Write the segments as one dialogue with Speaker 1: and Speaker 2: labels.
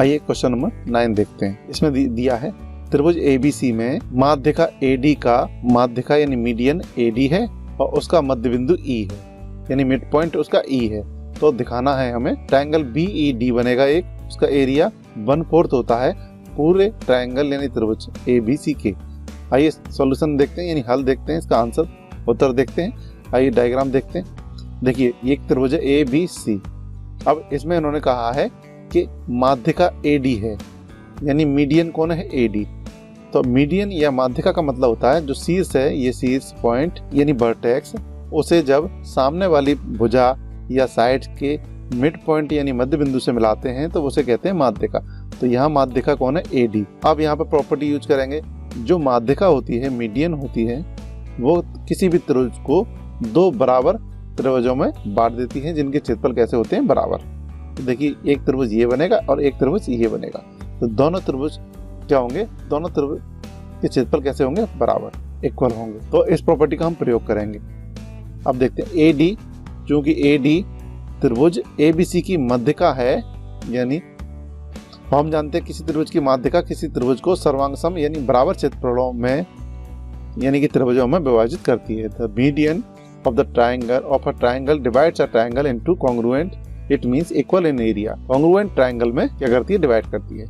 Speaker 1: आइए question number 9 देखते हैं। इसमें दिया है त्रिभुज ABC में माध्यिका AD का माध्यिका यानी मीडियन AD है और उसका मध्य बिंदु E है, यानी मिड पॉइंट उसका E है। तो दिखाना है हमें ट्रायंगल BED बनेगा एक, उसका एरिया 1/4 होता है पूरे ट्रायंगल यानी त्रिभुज ABC के। आइए सॉल्यूशन देखते हैं, यानी हल देखते हैं, इसका आंसर उत्तर देखते हैं। आइए डायग्राम देखते हैं। देखिए ये एक त्रिभुज है ABC। अब इसमें इन्होंने कहा है कि माध्यिका AD है, यानी मीडियन कौन है AD। तो मीडियन या माध्यिका का मतलब होता है जो शीर्ष है, ये शीर्ष पॉइंट यानी वर्टेक्स, उसे जब सामने वाली भुजा या साइड के मिड पॉइंट यानी मध्य बिंदु से मिलाते हैं तो उसे कहते हैं माध्यिका। तो यहाँ माध्यिका कौन है AD। अब यहाँ पर प्रॉपर्टी यूज करेंगे, जो माध्यिका होती है मीडियन होती है वो किसी भी त्रिभुज को दो बराबर त्रिभुजों में बांट देती है जिनके क्षेत्रफल कैसे होते हैं बराबर। तो देखिए एक त्रिभुज ये बनेगा और एक त्रिभुज ये बनेगा, तो दोनों त्रिभुज क्या होंगे, दोनों त्रिभुज के क्षेत्रफल कैसे होंगे बराबर, इक्वल होंगे। तो इस प्रॉपर्टी का हम प्रयोग करेंगे। अब देखते हैं AD, चूंकि AD त्रिभुज ABC की माध्यिका है, यानी हम जानते हैं किसी त्रिभुज की माध्यिका किसी त्रिभुज को सर्वांग यानी बराबर क्षेत्रफलों में यानी कि त्रिभुजों में विभाजित करती है। The median of the triangle of a triangle divides a triangle into congruent, it means equal in area. Congruent triangle में क्या करती है, डिवाइड करती है।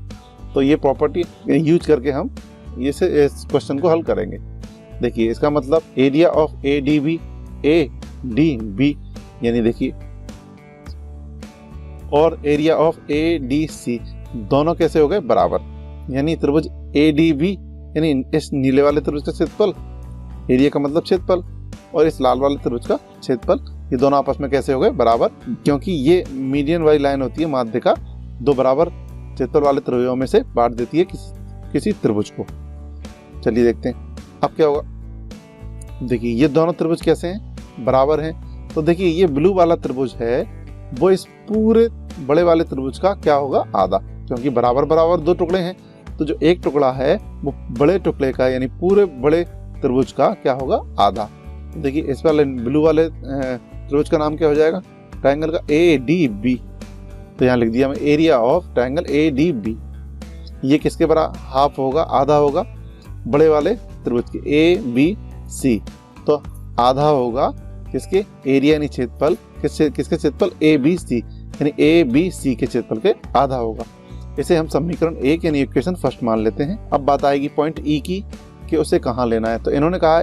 Speaker 1: तो ये प्रॉपर्टी यूज करके हम इस क्वेश्चन को हल करेंगे। देखिए इसका मतलब एरिया ऑफ ADB यानी देखिए और एरिया ऑफ ADC दोनों कैसे हो गए बराबर, यानी त्रिभुज ADB यानी इस नीले वाले त्रिभुज का क्षेत्रफल, एरिया का मतलब क्षेत्रफल, और इस लाल वाले त्रिभुज का क्षेत्रफल, ये दोनों आपस में कैसे हो गए बराबर, क्योंकि ये मीडियन वाली लाइन होती है माध्यिका, दो बराबर क्षेत्रफल वाले त्रिभुजों में से बांट देती है किसी त्रिभुज को। चलिए देखते हैं अब क्या होगा। देखिए ये दोनों त्रिभुज कैसे हैं, बराबर हैं। तो देखिए ये ब्लू वाला त्रिभुज है वो इस पूरे बड़े वाले त्रिभुज का क्या होगा, आधा, क्योंकि बराबर बराबर दो टुकड़े हैं। तो जो एक टुकड़ा है वो बड़े टुकड़े का यानी पूरे बड़े त्रिभुज का क्या होगा, आधा। देखिए इस वाले ब्लू वाले त्रिभुज का नाम क्या हो जाएगा, ट्रायंगल का ADB। तो यहाँ लिख दिया मैं एरिया ऑफ ट्रायंगल ADB। ये किसके बराबर, हाफ होगा, आधा होगा बड़े वाले त्रिभुज के ABC। तो आधा होगा किसके, एरिया यानी क्षेत्रफल, किसके क्षेत्रफल ABC यानी ABC के क्षेत्रफल के आधा होगा। इसे हम समीकरण 1 यानी इक्वेशन फर्स्ट मान लेते हैं। अब बात आएगी पॉइंट E की कि उसे कहाँ लेना है। तो इन्होंने कहा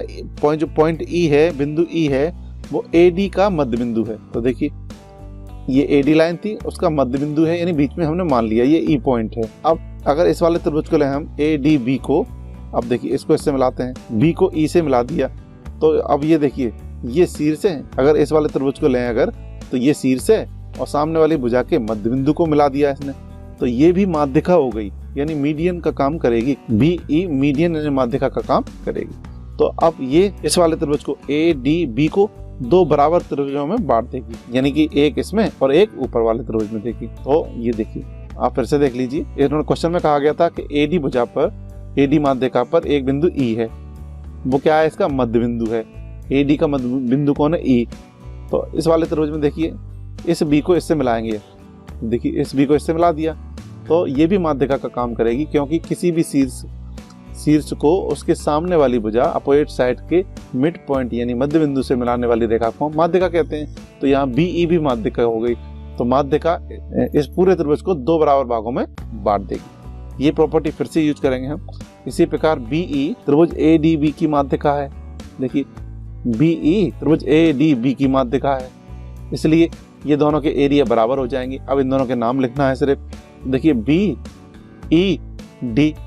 Speaker 1: जो पॉइंट E है, बिंदु E है, वो AD का मध्य बिंदु है। तो देखिए ये AD लाइन थी, उसका मध्य बिंदु है, यानी बीच में हमने मान लिया ये E पॉइंट है। अब अगर इस वाले त्रिभुज को ले हम ADB को, अब देखिए इसको इससे मिलाते हैं, B को E से मिला दिया। तो अब ये देखिए ये शीर्ष है, अगर इस वाले त्रिभुज को लें अगर, तो ये शीर्ष है और सामने वाली भुजा के मध्य बिंदु को मिला दिया इसने, तो ये भी माध्यिका हो गई, यानी मीडियन का काम करेगी। BE मीडियन यानी माध्यिका का काम करेगी। तो अब ये इस वाले त्रिभुज को ADB को दो बराबर त्रिभुजों में बांट देगी, यानी कि एक इसमें और एक ऊपर वाले त्रिभुज में देगी। तो ये देखिए आप फिर से देख लीजिए, इन्होंने क्वेश्चन में कहा गया था कि AD भुजा पर, AD माध्यिका पर एक बिंदु E है, वो क्या है, इसका मध्य बिंदु है। AD का मध्य बिंदु कौन है, E। तो इस वाले त्रिभुज में देखिए इस B को इससे मिलाएंगे, देखिए इस B को इससे मिला दिया, तो ये भी माध्यिका का काम करेगी, क्योंकि किसी भी शीर्ष को उसके सामने वाली भुजा अपोजिट साइड के मिड पॉइंट यानी मध्य बिंदु से मिलाने वाली रेखा को माध्यिका कहते हैं। तो यहाँ BE भी माध्यिका हो गई। तो माध्यिका इस पूरे त्रिभुज को दो बराबर भागों में बांट देगी। ये प्रॉपर्टी फिर से यूज करेंगे हम। इसी प्रकार BE त्रिभुज ADB की माध्यिका है। देखिए BE त्रिभुज ADB की माध्यिका है, इसलिए ये दोनों के एरिया बराबर हो जाएंगे। अब इन दोनों के नाम लिखना है सिर्फ। देखिए BED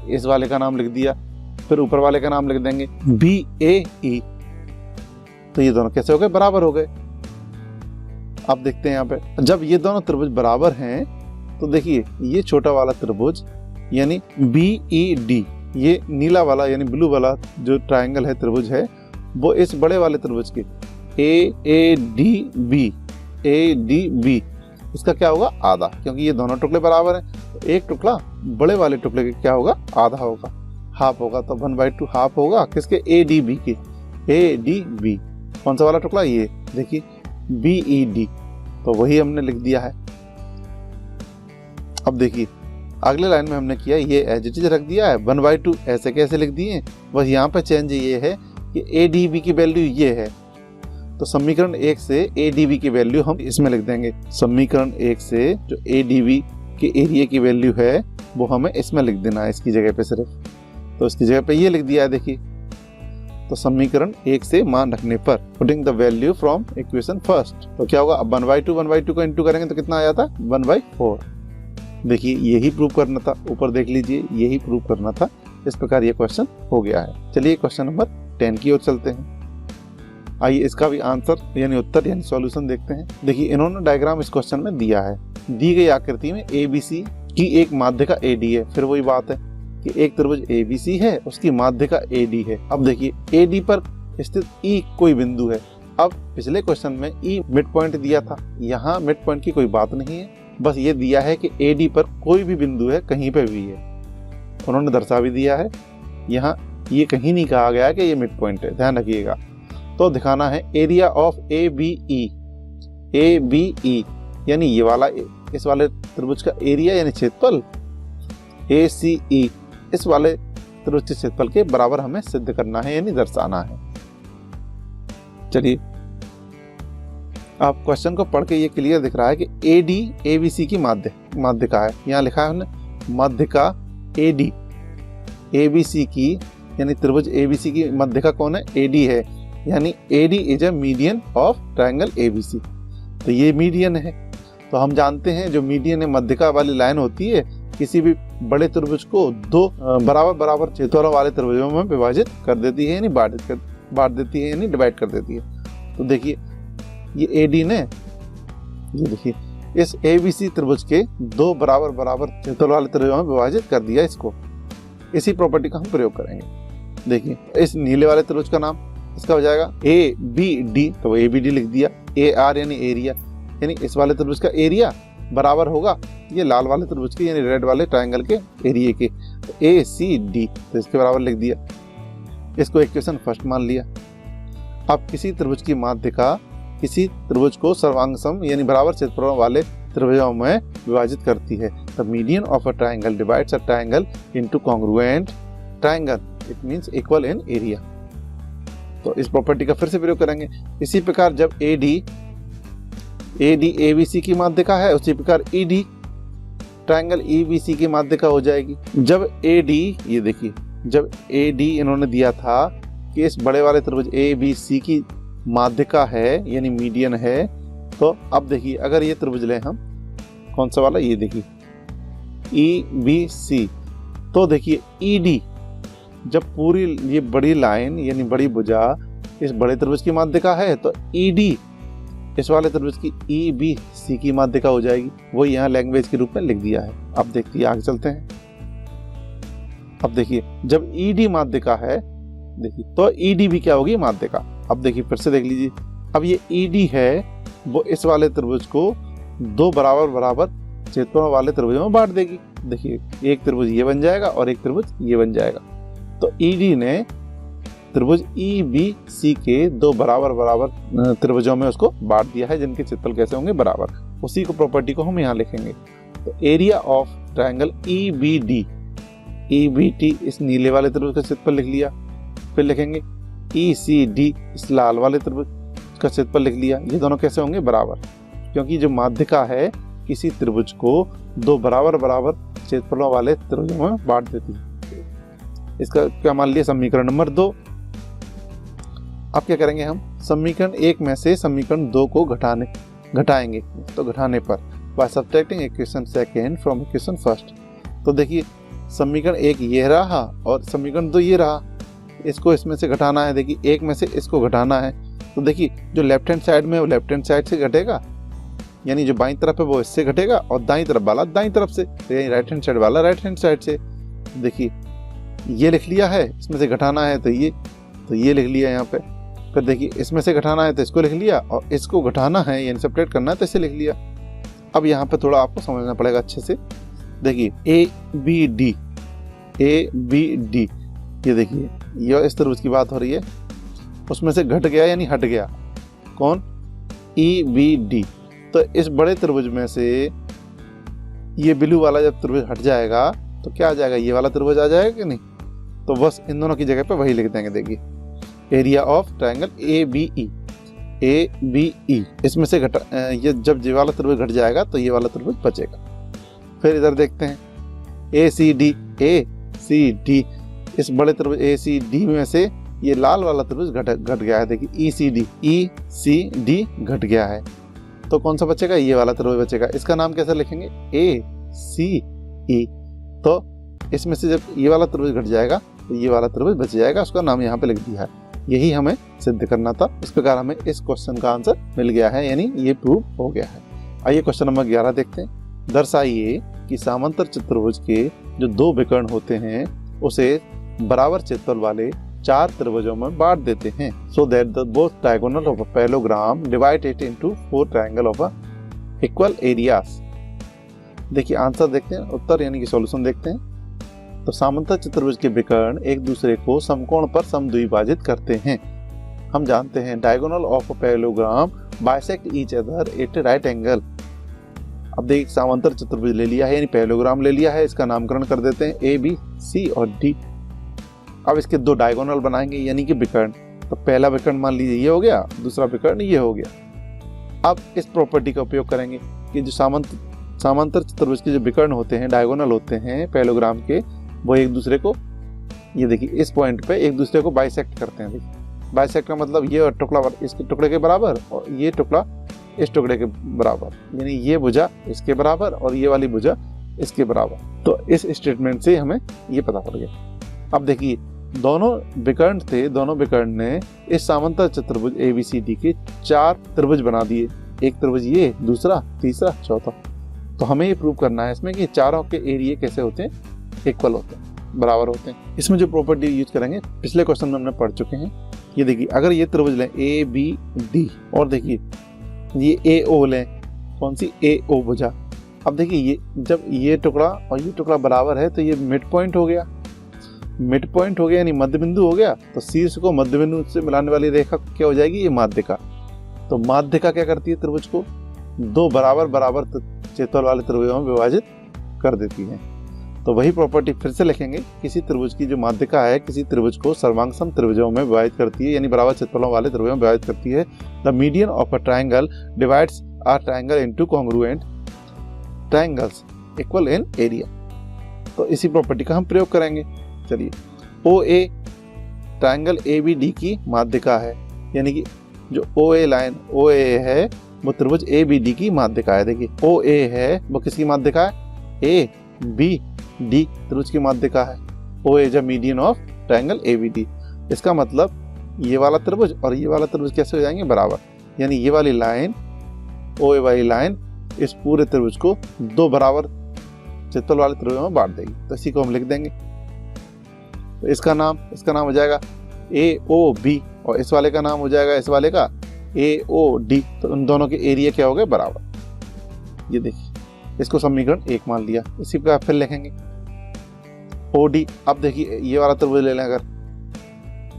Speaker 1: इस वाले का नाम लिख दिया, फिर ऊपर वाले का नाम लिख देंगे BAE। तो ये दोनों कैसे हो गए, बराबर हो गए। अब देखते हैं यहाँ पे, जब ये दोनों त्रिभुज बराबर हैं तो देखिए ये छोटा वाला त्रिभुज यानी BED, ये नीला वाला यानी ब्लू वाला जो ट्रायंगल है, त्रिभुज है, वो इस बड़े वाले त्रिभुज के ADB इसका क्या होगा, आधा, क्योंकि ये दोनों टुकड़े बराबर हैं। तो एक टुकड़ा बड़े वाले टुकड़े के क्या होगा, आधा होगा, हाफ होगा। तो 1/2 हाफ होगा किसके, ADB के। ADB कौन सा वाला टुकड़ा, ये देखिए BED। तो वही हमने लिख दिया है। अब देखिए अगले लाइन में हमने किया ये एज इट इज रख दिया है, 1/2 ऐसे कैसे लिख दिए, बस यहाँ पे चेंज ये है कि ADB की वैल्यू ये है, तो समीकरण 1 से ADB की वैल्यू हम इसमें लिख देंगे। समीकरण 1 से जो ADB के एरिया की वैल्यू है वो हमें इसमें लिख देना है, इसकी जगह पे सिर्फ, तो इसकी जगह पे ये लिख दिया है देखिए। तो समीकरण 1 से मान रखने पर putting the value from equation first, तो क्या होगा, अब 1/2 को इंटू करेंगे तो कितना आ जाता है 1/4। देखिए यही प्रूव करना था, ऊपर देख लीजिए यही प्रूव करना था। इस प्रकार ये क्वेश्चन हो गया है। चलिए क्वेश्चन नंबर 10 की ओर चलते हैं। आइए इसका भी आंसर यानी उत्तर यानी सॉल्यूशन देखते हैं। देखिए इन्होंने डायग्राम इस क्वेश्चन में दिया है, दी गई आकृति में ABC की एक माध्यिका AD है। फिर वही बात है कि एक त्रिभुज ABC है, उसकी माध्यिका AD है। अब देखिए AD पर स्थित E कोई बिंदु है। अब पिछले क्वेश्चन में E मिड पॉइंट दिया था, यहाँ मिड पॉइंट की कोई बात नहीं है, बस ये दिया है कि AD पर कोई भी बिंदु है, कहीं पे भी है। उन्होंने दर्शा भी दिया है, यहाँ ये कहीं नहीं कहा गया कि ये मिड पॉइंट है, ध्यान रखिएगा। तो दिखाना है एरिया ऑफ ABE यानी ये वाला, इस वाले त्रिभुज का एरिया यानी क्षेत्रफल ACE इस वाले त्रिभुज के क्षेत्रफल के बराबर हमें सिद्ध करना है यानी दर्शाना है। चलिए आप क्वेश्चन को पढ़ के ये क्लियर दिख रहा है कि AD ABC की माध्यिका है। यहाँ लिखा है हमने माध्यिका AD ABC की यानी त्रिभुज ABC की माध्यिका कौन है, AD है, यानी AD is a median of triangle ABC। तो ये मीडियन है, तो हम जानते हैं जो मीडियन है मध्यिका वाली लाइन होती है, किसी भी बड़े त्रिभुज को दो बराबर क्षेत्रों वाले त्रिभुजों में विभाजित कर देती है यानी बांट देती है यानी डिवाइड कर देती है। तो देखिए ये AD ने, ये देखिए इस ABC त्रिभुज के दो बराबर क्षेत्रों वाले त्रिभुजों में विभाजित कर दिया इसको। इसी प्रॉपर्टी का हम प्रयोग करेंगे। देखिए इस नीले वाले त्रिभुज का नाम इसका हो जाएगा ABD, तो ABD लिख दिया। AR यानी एरिया, यानी इस वाले त्रिभुज का एरिया बराबर होगा ये लाल वाले त्रिभुज के यानी रेड वाले ट्रायंगल के एरिया के, तो ACD, तो इसके बराबर लिख दिया। इसको इक्वेशन फर्स्ट मान लिया। अब किसी त्रिभुज की माध्यिका किसी त्रिभुज को सर्वांग यानी बराबर क्षेत्रफलों वाले त्रिभुजों में विभाजित करती है। The median of a triangle divides a triangle into congruent triangle, it means equal in area. तो इस प्रॉपर्टी का फिर से प्रयोग करेंगे। इसी प्रकार जब AD ABC की माध्यिका है, उसी प्रकार ED ट्रायंगल EBC की माध्यिका हो जाएगी। जब AD, ये देखिए जब AD इन्होंने दिया था कि इस बड़े वाले त्रिभुज ABC की माध्यिका है यानी मीडियन है, तो अब देखिए अगर ये त्रिभुज लें हम, कौन सा वाला, ये देखिए EBC, तो देखिए ED जब पूरी ये बड़ी लाइन यानी बड़ी भुजा इस बड़े त्रिभुज की माध्यिका है, तो ED इस वाले त्रिभुज की EBC की माध्यिका हो जाएगी। वो यहाँ लैंग्वेज के रूप में लिख दिया है। अब देखिए आगे चलते हैं। अब देखिए जब ED माध्यिका है, देखिए तो ED भी क्या होगी, माध्यिका। अब देखिए फिर से देख लीजिए, अब ये ED है वो इस वाले त्रिभुज को दो बराबर क्षेत्रों वाले त्रिभुजों में बांट देगी। देखिए एक त्रिभुज ये बन जाएगा और एक त्रिभुज ये बन जाएगा। तो ED ने त्रिभुज EBC के दो बराबर त्रिभुजों में उसको बांट दिया है, जिनके क्षेत्रफल कैसे होंगे, बराबर। उसी को प्रॉपर्टी को हम यहाँ लिखेंगे। तो एरिया ऑफ ट्रायंगल EBT इस नीले वाले त्रिभुज का क्षेत्रफल लिख लिया। फिर लिखेंगे ECD इस लाल वाले त्रिभुज का क्षेत्रफल लिख लिया। ये दोनों कैसे होंगे, बराबर, क्योंकि जो माध्यिका है किसी त्रिभुज को दो बराबर क्षेत्रफलों वाले त्रिभुजों में बांट देती है। इसका क्या मान लिया, समीकरण नंबर 2। अब क्या करेंगे हम, समीकरण 1 में से समीकरण 2 को घटाएंगे। तो घटाने पर by subtracting equation second from equation first, तो देखिए समीकरण 1 ये रहा और समीकरण 2 ये रहा, इसको इसमें से घटाना है। देखिए 1 में से इसको घटाना है, तो देखिए जो लेफ्ट हैंड साइड में वो लेफ्ट हैंड साइड से घटेगा, यानी जो बाईं तरफ है वो इससे घटेगा, और दाईं तरफ वाला दाईं तरफ से, तो यानी राइट हैंड साइड वाला राइट हैंड साइड से। देखिए ये लिख लिया है, इसमें से घटाना है तो ये लिख लिया यहाँ पे। फिर देखिए इसमें से घटाना है तो इसको लिख लिया, और इसको घटाना है यानी सब्ट्रैक्ट करना है तो इसे लिख लिया। अब यहाँ पे थोड़ा आपको समझना पड़ेगा अच्छे से। देखिए ABD, ये देखिए ये इस त्रिभुज की बात हो रही है, उसमें से घट गया यानी हट गया कौन, EBD। तो इस बड़े त्रिभुज में से ये ब्लू वाला जब त्रिभुज हट जाएगा तो क्या आ जाएगा, ये वाला त्रिभुज आ जाएगा कि नहीं। तो बस इन दोनों की जगह पे वही लिख देंगे। देखिए एरिया ऑफ ट्रायंगल ABE, इसमें से ये जब ये वाला त्रिभुज घट जाएगा तो ये वाला त्रिभुज बचेगा। फिर इधर देखते हैं ACD, इस बड़े त्रिभुज ACD में से ये लाल वाला त्रिभुज घट गया है। देखिए ECD घट गया है, तो कौन सा बचेगा, ये वाला त्रिभुज बचेगा। इसका नाम कैसे लिखेंगे, ACE। तो इसमें से जब ये वाला त्रिभुज घट जाएगा तो ये वाला त्रिभुज बच जाएगा, उसका नाम यहाँ पे लिख दिया है। यही हमें सिद्ध करना था। इस प्रकार हमें इस क्वेश्चन का आंसर मिल गया है, यानी ये प्रूव हो गया है। आइए क्वेश्चन नंबर 11 देखते हैं। दर्शाइए कि समांतर चतुर्भुज के जो दो विकर्ण होते हैं उसे बराबर क्षेत्रफल वाले 4 त्रिभुजों में बांट देते हैं, so that the both diagonal of a parallelogram divide it into 4 triangle of equal areas. देखिए आंसर देखते हैं, उत्तर यानी कि सॉल्यूशन देखते हैं। तो समांतर चतुर्भुज के विकर्ण एक दूसरे को समकोण पर समद्विभाजित करते हैं। हम जानते हैं diagonal of a parallelogram bisect each other at right angle. अब देखिए समांतर चतुर्भुज ले लिया है, यानी पैरेललोग्राम ले लिया है, इसका नामकरण कर देते हैं A, B, C और D। अब इसके दो डायगोनल बनाएंगे यानी कि विकर्ण। तो पहला विकर्ण मान लीजिए ये हो गया, दूसरा विकर्ण ये हो गया। अब इस प्रॉपर्टी का उपयोग करेंगे कि जो समांतर चतुर्भुज के जो विकर्ण होते हैं, डायगोनल होते हैं पैरेललोग्राम के, वो एक दूसरे को, ये देखिए इस पॉइंट पे एक दूसरे को बाइसेक्ट करते हैं। देखिए बाइसेक्ट का मतलब ये टुकड़ा इसके टुकड़े के बराबर और ये टुकड़ा इस टुकड़े के बराबर, यानी ये भुजा इसके बराबर और ये वाली भुजा इसके बराबर। तो इस स्टेटमेंट से हमें ये पता पड़ गया। अब देखिए दोनों विकर्ण थे, दोनों विकर्ण ने इस समांतर चतुर्भुज ABCD के 4 त्रिभुज बना दिए। एक त्रिभुज ये, दूसरा, तीसरा, चौथा। तो हमें ये प्रूव करना है इसमें कि चारों के एरिया कैसे होते हैं, इक्वल होते हैं, बराबर होते हैं। इसमें जो प्रॉपर्टी यूज करेंगे पिछले क्वेश्चन में हमने पढ़ चुके हैं। ये देखिए अगर ये त्रिभुज लें ABD और देखिए ये AO लें, कौन सी AO भुजा। अब देखिए ये जब ये टुकड़ा और ये टुकड़ा बराबर है तो ये मिड पॉइंट हो गया, मिड पॉइंट हो गया यानी मध्य बिंदु हो गया। तो शीर्ष को मध्य बिंदु से मिलाने वाली रेखा क्या हो जाएगी, ये माध्यिका। तो माध्यिका क्या करती है, त्रिभुज को दो बराबर क्षेत्रफल वाले त्रिभुजों में विभाजित कर देती है। तो वही प्रॉपर्टी फिर से लिखेंगे, किसी त्रिभुज की जो माध्यिका है किसी त्रिभुज को सर्वांगसम त्रिभुजों में विभाजित करती है, यानी बराबर क्षेत्रफलों वाले त्रिभुजों में विभाजित करती है। The median of a triangle divides a triangle into congruent triangles equal in area. तो इसी प्रॉपर्टी का हम प्रयोग करेंगे। चलिए OA ट्रायंगल ABD की माध्यिका है, यानी कि जो OA लाइन OA है वो त्रिभुज ABD की माध्यिका है। देखिए OA है वो किसकी माध्यिका है, ABD त्रिभुज की माध्यिका है। OA is a median of triangle ABD। इसका मतलब ये वाला त्रिभुज और ये वाला त्रिभुज कैसे हो जाएंगे, बराबर। यानी ये वाली लाइन OA वाली लाइन इस पूरे त्रिभुज को दो बराबर क्षेत्रफल वाले त्रिभुजों में बांट देगी। तो इसी को हम लिख देंगे। तो इसका नाम हो जाएगा AOB और इस वाले का नाम हो जाएगा इस वाले का AOD। तो उन दोनों के एरिया क्या हो गए, बराबर। ये देखिए इसको समीकरण 1 मान लिया। इसी प्रकार फिर लिखेंगे OD। अब देखिए ये वाला त्रिभुज ले लें, अगर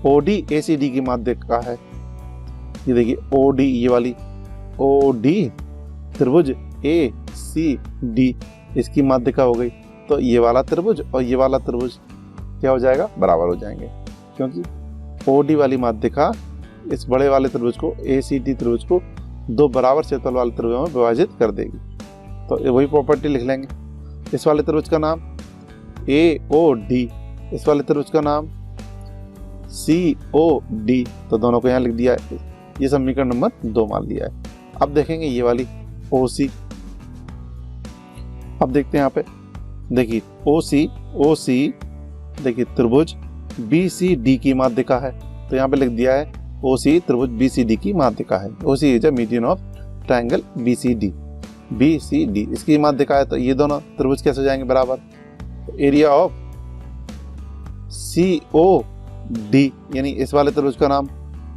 Speaker 1: OD ACD की माध्यिका है। ये देखिए OD, ये वाली OD त्रिभुज ACD इसकी माध्यिका हो गई। तो ये वाला त्रिभुज और ये वाला त्रिभुज क्या हो जाएगा, बराबर हो जाएंगे, क्योंकि OD वाली माध्यिका इस बड़े वाले त्रिभुज को ACD त्रिभुज को दो बराबर क्षेत्रफल वाले त्रिभुजों में विभाजित कर देगी। तो वही प्रॉपर्टी लिख लेंगे। इस वाले त्रिभुज का नाम AOD, इस वाले त्रिभुज का नाम COD। तो दोनों को यहाँ लिख दिया है, ये समीकरण नंबर 2 मान लिया है। अब देखेंगे ये वाली OC। अब देखते हैं यहाँ पे, देखिए OC देखिए त्रिभुज BCD की माध्यिका है। तो यहाँ पे लिख दिया है OC त्रिभुज BCD की माध्यिका है। OC is a median of triangle BCD इसकी माध्यिका है। तो ये दोनों त्रिभुज कैसे हो जाएंगे, बराबर। एरिया ऑफ COD यानी इस वाले त्रिभुज का नाम,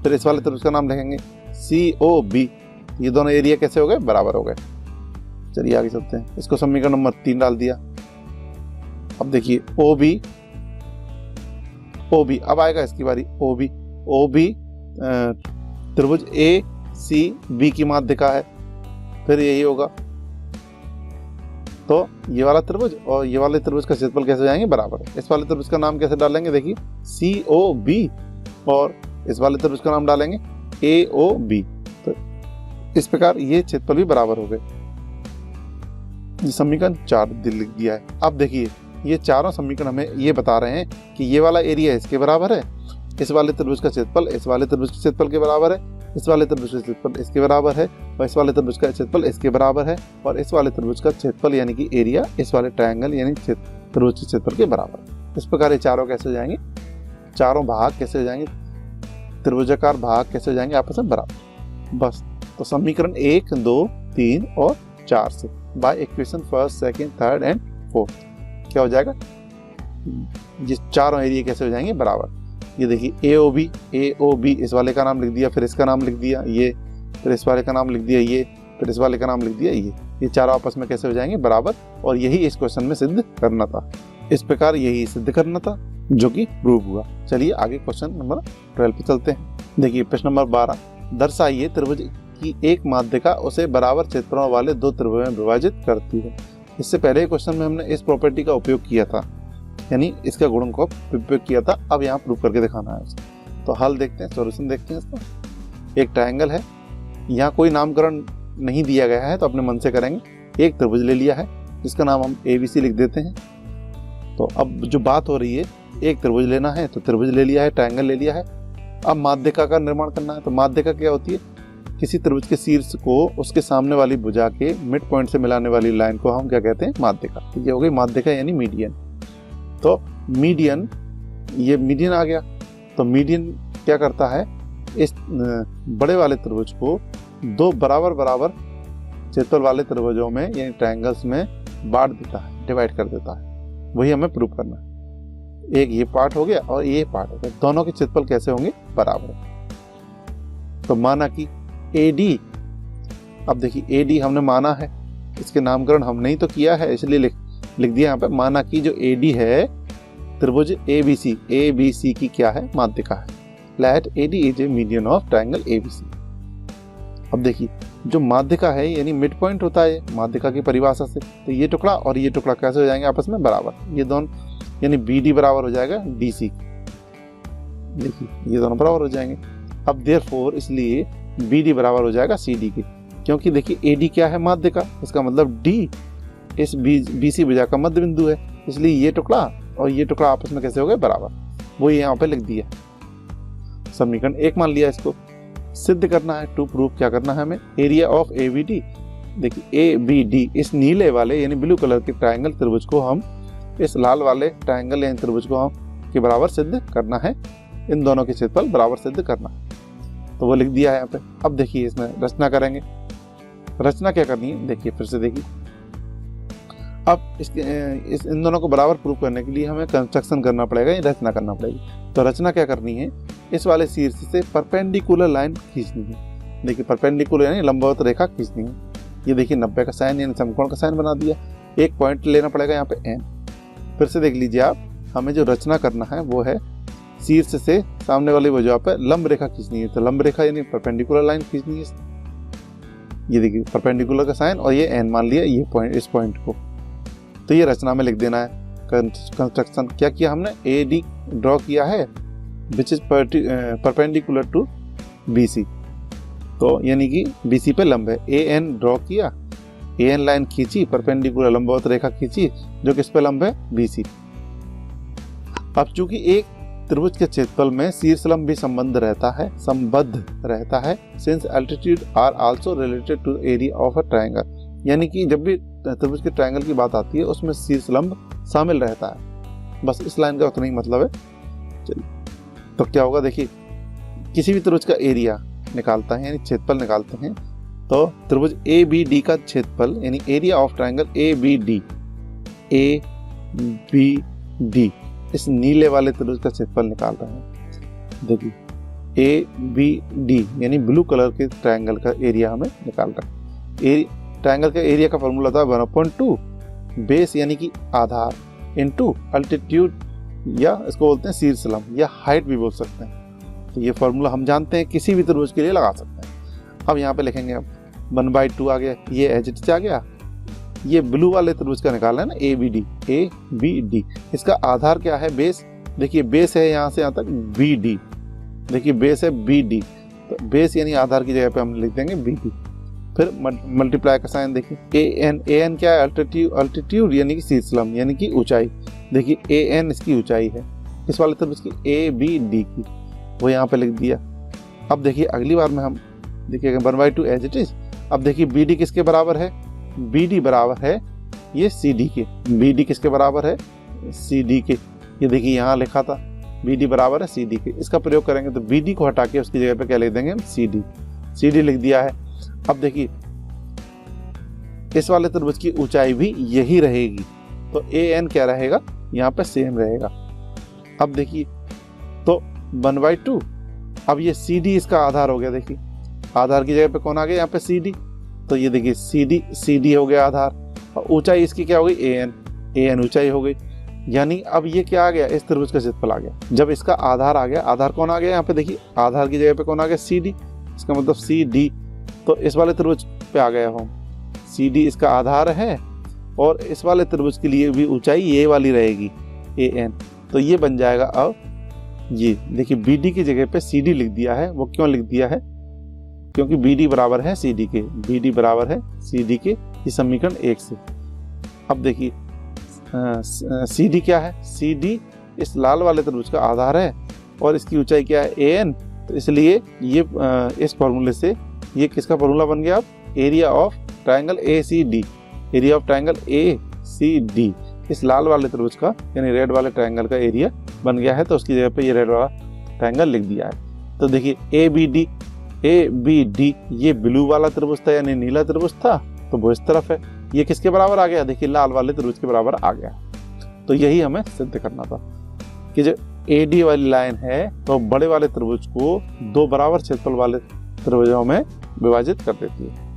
Speaker 1: फिर इस वाले त्रिभुज का नाम लिखेंगे COB। ये दोनों एरिया कैसे हो गए, बराबर हो गए। चलिए आगे चलते हैं। इसको समीकरण नंबर 3 डाल दिया। अब देखिए OB अब आएगा इसकी बारी। OB त्रिभुज ACB की माध्यिका है, फिर यही होगा। तो ये वाला त्रिभुज और ये वाले त्रिभुज का क्षेत्रफल कैसे हो जाएंगे? बराबर। इस वाले त्रिभुज का नाम कैसे डालेंगे? देखिए COB, और इस वाले त्रिभुज का नाम डालेंगे AOB। तो इस प्रकार ये क्षेत्रफल भी बराबर हो गए। ये समीकरण 4 लिख दिया है। अब देखिए ये चारों समीकरण हमें ये बता रहे हैं कि ये वाला एरिया इसके बराबर है, इस वाले त्रिभुज का क्षेत्रफल इस वाले त्रिभुज के क्षेत्रफल के बराबर है, इस वाले त्रिभुज का क्षेत्रफल इसके बराबर है, और इस वाले त्रिभुज का क्षेत्रफल इसके बराबर है, और इस वाले त्रिभुज का क्षेत्रफल यानी कि एरिया इस वाले ट्रायंगल यानी त्रिभुज के क्षेत्रफल के बराबर है। इस प्रकार ये चारों कैसे हो जाएंगे? चारों भाग कैसे हो जाएंगे? त्रिभुजाकार भाग कैसे हो जाएंगे आपस में? बराबर। बस, तो समीकरण 1, 2, 3 और 4 से by equation first, second, third and fourth क्या हो जाएगा? ये चारों एरिया कैसे हो जाएंगे? बराबर। ये देखिए AOB इस वाले का नाम लिख दिया, फिर इसका नाम लिख दिया ये, फिर इस वाले का नाम लिख दिया ये, फिर इस वाले का नाम लिख दिया ये चारों आपस में कैसे हो जाएंगे? बराबर। और यही इस क्वेश्चन में सिद्ध करना था। इस प्रकार यही सिद्ध करना था जो कि प्रूव हुआ। चलिए आगे क्वेश्चन नंबर 12 पे चलते हैं। देखिए प्रश्न नंबर 12, दर्शाइए त्रिभुज की एक माध्यिका उसे बराबर क्षेत्रफलों वाले दो त्रिभुज में विभाजित करती है। इससे पहले क्वेश्चन में हमने इस प्रॉपर्टी का उपयोग किया था, यानी इसका गुणन का उपयोग किया था। अब यहाँ प्रूव करके दिखाना है उसे। तो हल देखते हैं, सॉल्यूशन देखते हैं इसका। एक ट्रायंगल है, यहाँ कोई नामकरण नहीं दिया गया है तो अपने मन से करेंगे। एक त्रिभुज ले लिया है जिसका नाम हम ABC लिख देते हैं। तो अब जो बात हो रही है, एक त्रिभुज लेना है तो त्रिभुज ले लिया है, ट्रायंगल ले लिया है। अब माध्यिका का निर्माण करना है। तो माध्यिका क्या होती है? किसी त्रिभुज के शीर्ष को उसके सामने वाली भुजा के मिड पॉइंट से मिलाने वाली लाइन को हम क्या कहते हैं? माध्यिका। तो ये हो गई माध्यिका यानी मीडियन। तो मीडियन, ये मीडियन आ गया। तो मीडियन क्या करता है? इस बड़े वाले त्रिभुज को दो बराबर बराबर क्षेत्रफल वाले त्रिभुजों में यानी ट्रायंगल्स में बांट देता है, डिवाइड कर देता है। वही हमें प्रूव करना है। एक ये पार्ट हो गया और ये पार्ट हो गया, दोनों के क्षेत्रफल कैसे होंगे? बराबर। तो माना कि AD, अब देखिए AD हमने माना है, इसके नामकरण हमने ही तो किया है इसलिए लिख दिया यहाँ पे। माना कि जो AD है त्रिभुज ABC की क्या है? माध्यिका है। Let AD is a median of triangle ABC। अब देखिए जो माध्यिका है यानी मिड पॉइंट होता है माध्यिका की परिभाषा से, तो ये टुकड़ा और ये टुकड़ा कैसे हो जाएंगे आपस में? बराबर। ये दोनों यानी BD बराबर हो जाएगा DC। देखिए ये दोनों बराबर हो जाएंगे। अब देयरफॉर इसलिए BD बराबर हो जाएगा CD के, क्योंकि देखिए AD क्या है? माध्यिका। इसका मतलब D इस BC भुजा का मध्य बिंदु है, इसलिए ये टुकड़ा और ये टुकड़ा आपस में कैसे हो गए? बराबर। वो यहाँ पे लिख दिया। समीकरण 1 मान लिया। इसको सिद्ध करना है, टू प्रूफ क्या करना है हमें? Area of ABD। देखिए ABD इस नीले वाले यानी ब्लू कलर के ट्रायंगल त्रिभुज को हम इस लाल वाले ट्रायंगल यानी त्रिभुज को हम के बराबर सिद्ध करना है। इन दोनों के क्षेत्रफल बराबर सिद्ध करना है। तो वो लिख दिया है यहाँ पे। अब देखिए इसमें रचना करेंगे। रचना क्या करनी है? देखिए फिर से देखिए। अब इन दोनों को बराबर प्रूव करने के लिए हमें कंस्ट्रक्शन करना पड़ेगा, रचना करना पड़ेगी। तो रचना क्या करनी है? इस वाले शीर्ष से परपेंडिकुलर लाइन खींचनी है। देखिए परपेंडिकुलर यानी लंबवत रेखा खींचनी है। ये देखिए 90 का साइन यानी समकोण का साइन बना दिया। एक पॉइंट लेना पड़ेगा यहाँ पे N। फिर से देख लीजिए आप, हमें जो रचना करना है वो है शीर्ष से सामने वाली भुजा पे लंब रेखा खींचनी है। तो लंब रेखा यानी परपेंडिकुलर लाइन खींचनी है। ये देखिए परपेंडिकुलर का साइन और ये N मान लिया ये पॉइंट, इस पॉइंट को। तो ये रचना में लिख देना है। कंस्ट्रक्शन क्या किया हमने? AD ड्रॉ किया है which is perpendicular to BC। तो यानी कि BC पे लंब है। AN ड्रॉ किया, AN लाइन खींची, परपेंडिकुलर लंबवत रेखा खींची जो किस पे लंब है? BC। अब चूंकि एक त्रिभुज के क्षेत्रफल में शीर्षलंब भी संबद्ध रहता है since altitude are also related to area of a triangle. यानी कि जब भी त्रिभुज के ट्रायंगल की बात आती है उसमें शीर्षलंब शामिल रहता है। बस इस लाइन का उतना ही मतलब है। चलिए तो क्या होगा? देखिए किसी भी त्रिभुज का एरिया निकालता है यानी क्षेत्रफल निकालते हैं। तो त्रिभुज ABD का क्षेत्रफल यानी एरिया ऑफ ट्रायंगल ABD इस नीले वाले त्रिभुज का क्षेत्रफल निकाल रहे हैं। देखिए ABD यानी ब्लू कलर के ट्रायंगल का एरिया हमें निकाल रहा है। ट्रायंगल का एरिया का फॉर्मूला था 1/2 बेस यानी कि आधार इनटू अल्टीट्यूड, या इसको बोलते हैं शीर्षलंब या हाइट भी बोल सकते हैं। तो ये फॉर्मूला हम जानते हैं, किसी भी त्रिभुज के लिए लगा सकते हैं। अब यहाँ पे लिखेंगे, अब 1/2 आ गया, ये एच आ गया, ये ब्लू वाले त्रिभुज का निकालना है ना, ABD, इसका आधार क्या है, बेस। देखिए बेस है यहाँ से यहाँ तक BD, देखिए बेस है BD, तो बेस यानी आधार की जगह पे हम लिख देंगे BD। फिर मल्टीप्लाई का साइन देखिए, AN क्या है, अल्टीट्यूड यानी कि शीर्षलंब यानी कि ऊंचाई। देखिए AN इसकी ऊंचाई है, किस वाले त्रिभुज की, ABD की, वो यहाँ पे लिख दिया। अब देखिए अगली बार में हम देखिए 1/2 एज इट इज। अब देखिए BD किसके बराबर है, BD बराबर है ये CD के। BD किसके बराबर है, CD के। ये देखिए यहाँ लिखा था BD बराबर है CD के। इसका प्रयोग करेंगे तो BD को हटा के उसकी जगह पे क्या लिख देंगे, CD लिख दिया है। अब देखिए इस वाले त्रिभुज की ऊंचाई भी यही रहेगी, तो AN क्या रहेगा, यहाँ पे सेम रहेगा। अब देखिए तो 1/2, अब ये CD इसका आधार हो गया। देखिए आधार की जगह पे कौन आ गया, यहाँ पे CD, तो ये देखिए CD हो गया आधार, और ऊंचाई इसकी क्या हो गई, AN ऊंचाई हो गई। यानी अब ये क्या आ गया, इस त्रिभुज का क्षेत्रफल आ गया। जब इसका आधार आ गया, आधार कौन आ गया, यहाँ पे देखिए आधार की जगह पे कौन आ गया, CD, इसका मतलब CD, तो इस वाले त्रिभुज पे आ गया हम, CD इसका आधार है, और इस वाले त्रिभुज के लिए भी ऊंचाई ये वाली रहेगी, AN। तो ये बन जाएगा। अब ये देखिए BD की जगह पे CD लिख दिया है। वो क्यों लिख दिया है, क्योंकि BD बराबर है CD के, BD बराबर है CD के, ये समीकरण 1 से। अब देखिए CD क्या है, CD इस लाल वाले त्रिभुज का आधार है, और इसकी ऊंचाई क्या है, AN। तो इसलिए ये इस फॉर्मूले से ये किसका फॉर्मूला बन गया, अब area of triangle ACD, area of triangle ACD इस लाल वाले त्रिभुज का यानी रेड वाले ट्रायंगल का एरिया बन गया है। तो उसकी जगह पे ये रेड वाला ट्रायंगल लिख दिया है। तो देखिए ABD ये ब्लू वाला त्रिभुज था यानी नीला त्रिभुज था, तो वो इस तरफ है। ये किसके बराबर आ गया, देखिए लाल वाले त्रिभुज के बराबर आ गया। तो यही हमें सिद्ध करना था कि जो AD वाली लाइन है तो बड़े वाले त्रिभुज को 2 बराबर क्षेत्रफल वाले त्रिभुजों में विभाजित कर देती है।